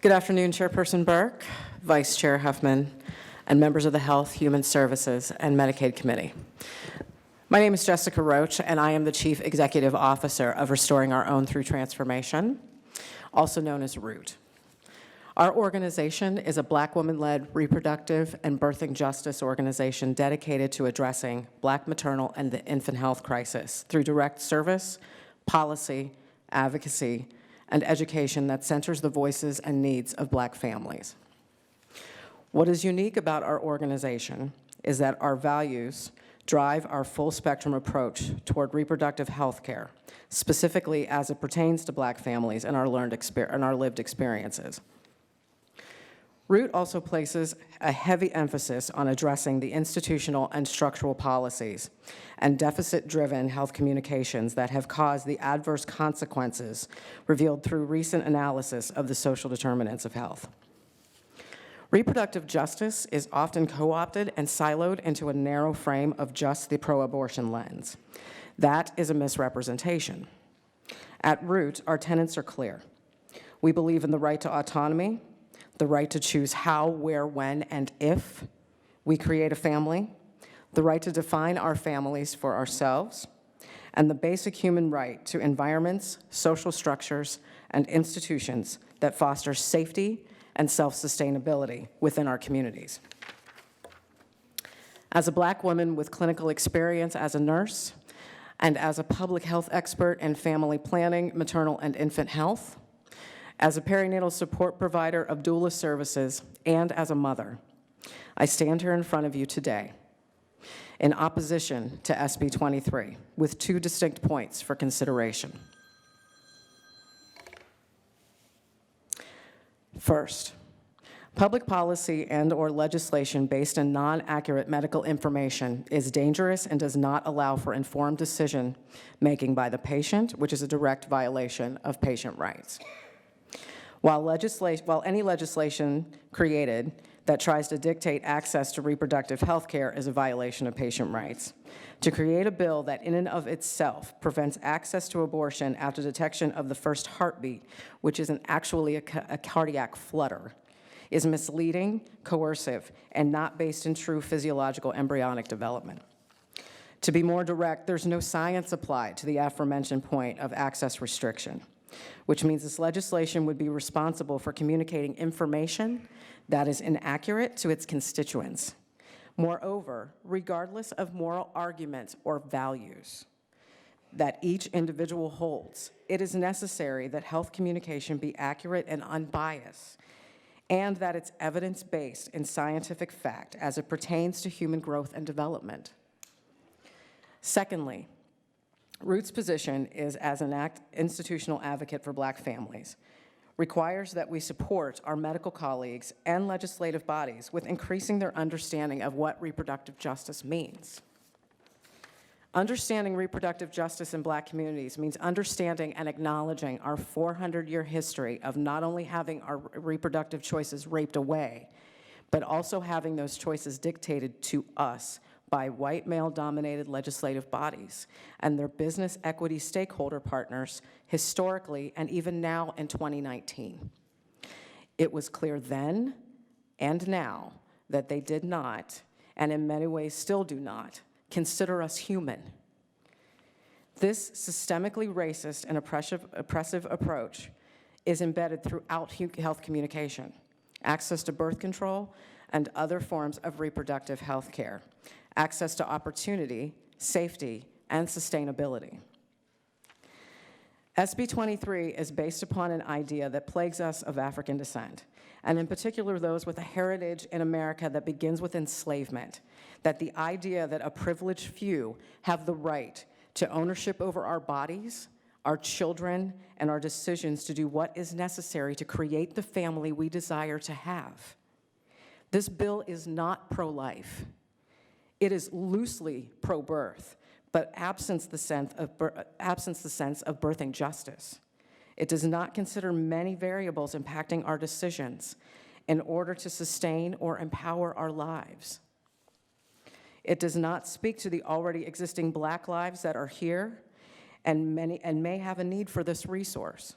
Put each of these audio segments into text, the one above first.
Good afternoon, Chairperson Burke, Vice Chair Huffman, and members of the Health, Human Services, and Medicaid Committee. My name is Jessica Roach, and I am the Chief Executive Officer of Restoring Our Own Through Transformation, also known as ROOTT. Our organization is a Black woman-led reproductive and birthing justice organization dedicated to addressing Black maternal and the infant health crisis through direct service, policy, advocacy, and education that centers the voices and needs of Black families. What is unique about our organization is that our values drive our full spectrum approach toward reproductive health care, specifically as it pertains to Black families and our lived experiences. ROOTT also places a heavy emphasis on addressing the institutional and structural policies and deficit-driven health communications that have caused the adverse consequences revealed through recent analysis of the social determinants of health. Reproductive justice is often co-opted and siloed into a narrow frame of just the pro-abortion lens. That is a misrepresentation. At ROOTT, our tenets are clear. We believe in the right to autonomy, the right to choose how, where, when, and if we create a family, the right to define our families for ourselves, and the basic human right to environments, social structures, and institutions that foster safety and self-sustainability within our communities. As a Black woman with clinical experience as a nurse, and as a public health expert in family planning, maternal and infant health, as a perinatal support provider of doula services, and as a mother, I stand here in front of you today in opposition to SB 23 with two distinct points for consideration. First, public policy and/or legislation based on non-accurate medical information is dangerous and does not allow for informed decision-making by the patient, which is a direct violation of patient rights. While any legislation created that tries to dictate access to reproductive health care is a violation of patient rights, to create a bill that in and of itself prevents access to abortion after detection of the first heartbeat, which is actually a cardiac flutter, is misleading, coercive, and not based in true physiological embryonic development. To be more direct, there's no science applied to the aforementioned point of access restriction, which means this legislation would be responsible for communicating information that is inaccurate to its constituents. Moreover, regardless of moral arguments or values that each individual holds, it is necessary that health communication be accurate and unbiased, and that it's evidence-based in scientific fact as it pertains to human growth and development. Secondly, ROOTT's position is as an institutional advocate for Black families, requires that we support our medical colleagues and legislative bodies with increasing their understanding of what reproductive justice means. Understanding reproductive justice in Black communities means understanding and acknowledging our 400-year history of not only having our reproductive choices raped away, but also having those choices dictated to us by white male-dominated legislative bodies and their business equity stakeholder partners historically and even now in 2019. It was clear then and now that they did not, and in many ways still do not, consider us human. This systemically racist and oppressive approach is embedded throughout health communication, access to birth control, and other forms of reproductive health care, access to opportunity, safety, and sustainability. SB 23 is based upon an idea that plagues us of African descent, and in particular those with a heritage in America that begins with enslavement, that the idea that a privileged few have the right to ownership over our bodies, our children, and our decisions to do what is necessary to create the family we desire to have. This bill is not pro-life. It is loosely pro-birth, but absents the sense of birthing justice. It does not consider many variables impacting our decisions in order to sustain or empower our lives. It does not speak to the already existing Black lives that are here and may have a need for this resource.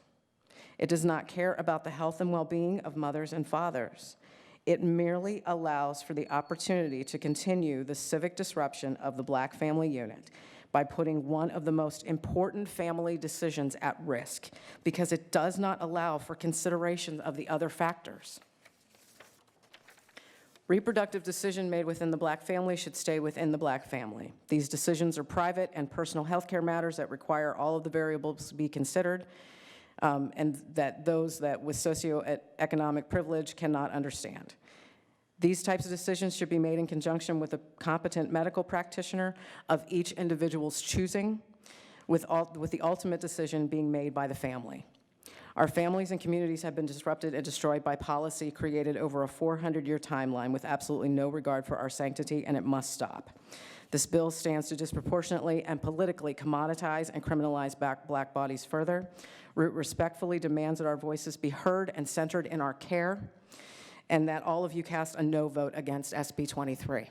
It does not care about the health and well-being of mothers and fathers. It merely allows for the opportunity to continue the civic disruption of the Black family unit by putting one of the most important family decisions at risk, because it does not allow for consideration of the other factors. Reproductive decision made within the Black family should stay within the Black family. These decisions are private and personal health care matters that require all of the variables to be considered, and that those that with socioeconomic privilege cannot understand. These types of decisions should be made in conjunction with a competent medical practitioner of each individual's choosing, with the ultimate decision being made by the family. Our families and communities have been disrupted and destroyed by policy created over a 400-year timeline with absolutely no regard for our sanctity, and it must stop. This bill stands to disproportionately and politically commoditize and criminalize Black bodies further. ROOTT respectfully demands that our voices be heard and centered in our care, and that all of you cast a no vote against SB 23.